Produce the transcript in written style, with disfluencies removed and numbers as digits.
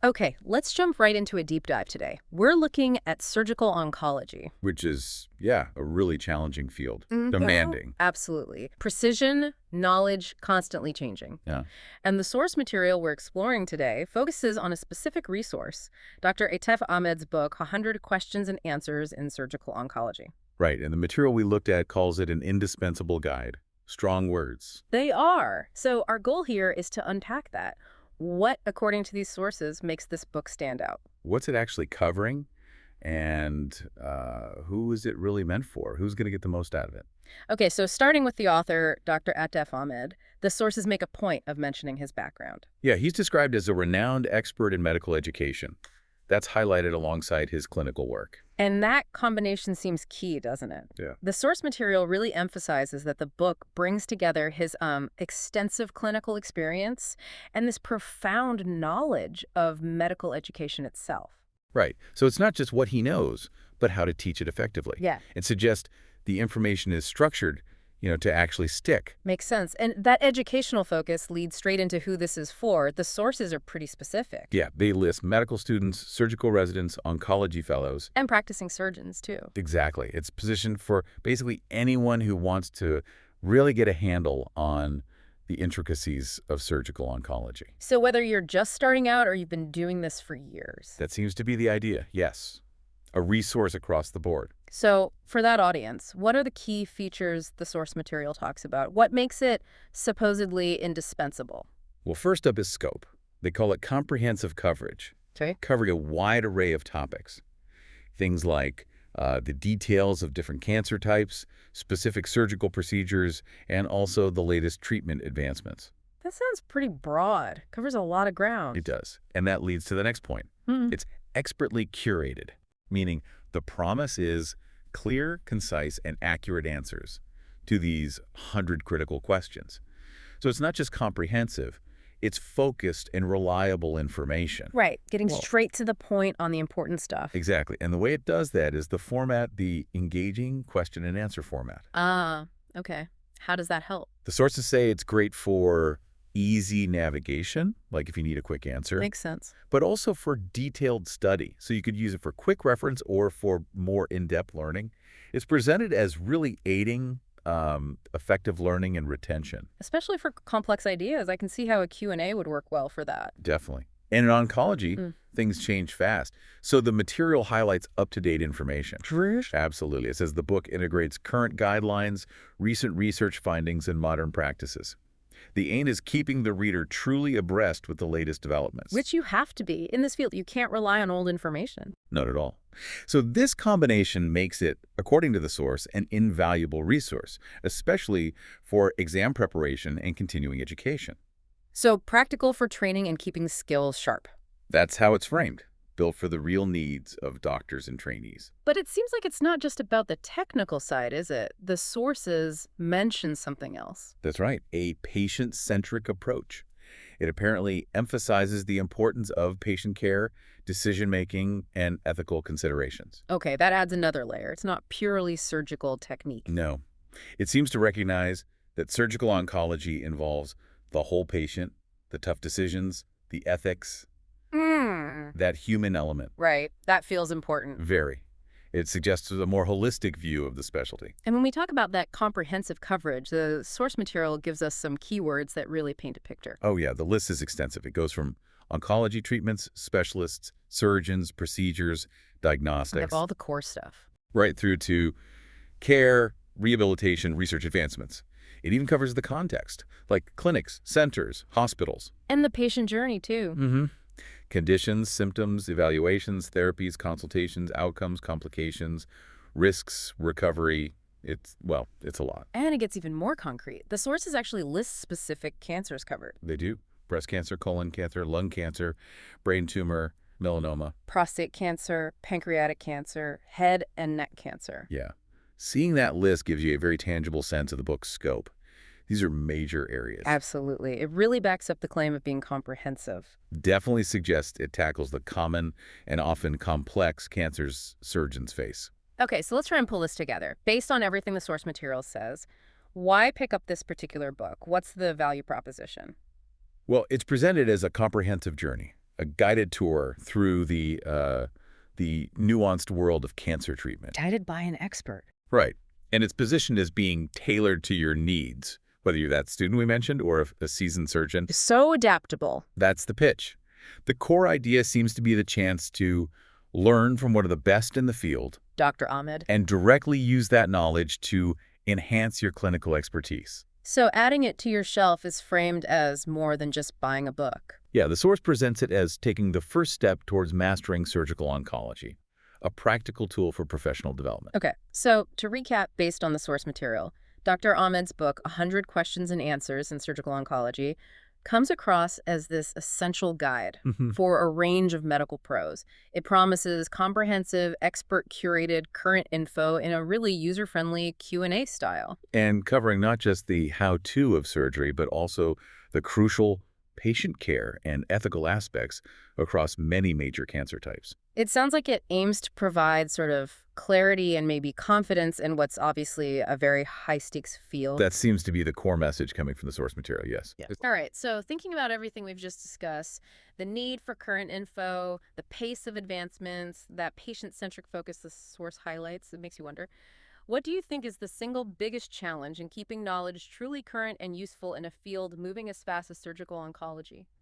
Okay, let's jump right into a deep dive today. We're looking at surgical oncology. Which is, yeah, a really challenging field. Demanding. Absolutely. Precision, knowledge, constantly changing. Yeah. And the source material we're exploring today focuses on a specific resource, Dr. Atef Ahmed's book, 100 Questions and Answers in Surgical Oncology. Right, and the material we looked at calls it an indispensable guide. Strong words. They are. So our goal here is to unpack that. What, according to these sources, makes this book stand out? What's it actually covering? And who is it really meant for? Who's going to get the most out of it? Okay, so starting with the author, Dr. Atef Ahmed, the sources make a point of mentioning his background. Yeah, he's described as a renowned expert in medical education. That's highlighted alongside his clinical work. And that combination seems key, doesn't it? Yeah. The source material really emphasizes that the book brings together his extensive clinical experience and this profound knowledge of medical education itself. Right. So it's not just what he knows, but how to teach it effectively. Yeah. It suggests the information is structured, to actually stick. Makes sense. And that educational focus leads straight into who this is for. The sources are pretty specific. Yeah, they list medical students, surgical residents, oncology fellows. And practicing surgeons, too. Exactly. It's positioned for basically anyone who wants to really get a handle on the intricacies of surgical oncology. So whether you're just starting out or you've been doing this for years. That seems to be the idea, yes. A resource across the board. So for that audience, what are the key features the source material talks about? What makes it supposedly indispensable? Well, first up is scope. They call it comprehensive coverage, Okay. covering a wide array of topics. Things like the details of different cancer types, specific surgical procedures, and also the latest treatment advancements. That sounds pretty broad. Covers a lot of ground. It does. And that leads to the next point. It's expertly curated, meaning the promise is clear, concise, and accurate answers to these 100 critical questions. So it's not just comprehensive, it's focused and reliable information. Right. Getting Well- straight to the point on the important stuff. Exactly. And the way it does that is the format, the engaging question and answer format. Ah, okay. How does that help? The sources say it's great for easy navigation, like if you need a quick answer, Makes sense. but also for detailed study. So you could use it for quick reference or for more in-depth learning. It's presented as really aiding effective learning and retention. Especially for complex ideas. I can see how a Q&A would work well for that. Definitely. And in oncology, things change fast. So the material highlights up-to-date information. Absolutely. It says the book integrates current guidelines, recent research findings, and modern practices. The aim is keeping the reader truly abreast with the latest developments. Which you have to be. In this field, you can't rely on old information. Not at all. So this combination makes it, according to the source, an invaluable resource, especially for exam preparation and continuing education. So practical for training and keeping skills sharp. That's how it's framed, built for the real needs of doctors and trainees. But it seems like it's not just about the technical side, is it? The sources mention something else. That's right, a patient-centric approach. It apparently emphasizes the importance of patient care, decision-making, and ethical considerations. Okay, that adds another layer. It's not purely surgical technique. No. It seems to recognize that surgical oncology involves the whole patient, the tough decisions, the ethics, that human element. Right. That feels important. Very. It suggests a more holistic view of the specialty. And when we talk about that comprehensive coverage, the source material gives us some keywords that really paint a picture. Oh yeah, the list is extensive. It goes from oncology treatments, specialists, surgeons, procedures, We diagnostics, have all the core stuff. right through to care, rehabilitation, research advancements. It even covers the context, like clinics, centers, hospitals. And the patient journey, too. Conditions, symptoms, evaluations, therapies, consultations, outcomes, complications, risks, recovery. It's a lot. And it gets even more concrete. The sources actually list specific cancers covered. They do. Breast cancer, colon cancer, lung cancer, brain tumor, melanoma. Prostate cancer, pancreatic cancer, head and neck cancer. Yeah. Seeing that list gives you a very tangible sense of the book's scope. These are major areas. Absolutely. It really backs up the claim of being comprehensive. Definitely suggests it tackles the common and often complex cancers surgeons face. Okay, so let's try and pull this together. Based on everything the source material says, why pick up this particular book? What's the value proposition? Well, it's presented as a comprehensive journey, a guided tour through the nuanced world of cancer treatment. Guided by an expert. Right. And it's positioned as being tailored to your needs, whether you're that student we mentioned or a seasoned surgeon. So adaptable. That's the pitch. The core idea seems to be the chance to learn from one of the best in the field Dr. Ahmed. and directly use that knowledge to enhance your clinical expertise. So adding it to your shelf is framed as more than just buying a book. Yeah, the source presents it as taking the first step towards mastering surgical oncology, a practical tool for professional development. Okay, so to recap based on the source material, Dr. Ahmed's book, 100 Questions and Answers in Surgical Oncology, comes across as this essential guide for a range of medical pros. It promises comprehensive, expert-curated current info in a really user-friendly Q&A style. And covering not just the how-to of surgery, but also the crucial patient care and ethical aspects across many major cancer types. It sounds like it aims to provide sort of clarity and maybe confidence in what's obviously a very high-stakes field. That seems to be the core message coming from the source material, yes. Yeah. All right, so thinking about everything we've just discussed, the need for current info, the pace of advancements, that patient-centric focus the source highlights, it makes you wonder, what do you think is the single biggest challenge in keeping knowledge truly current and useful in a field moving as fast as surgical oncology?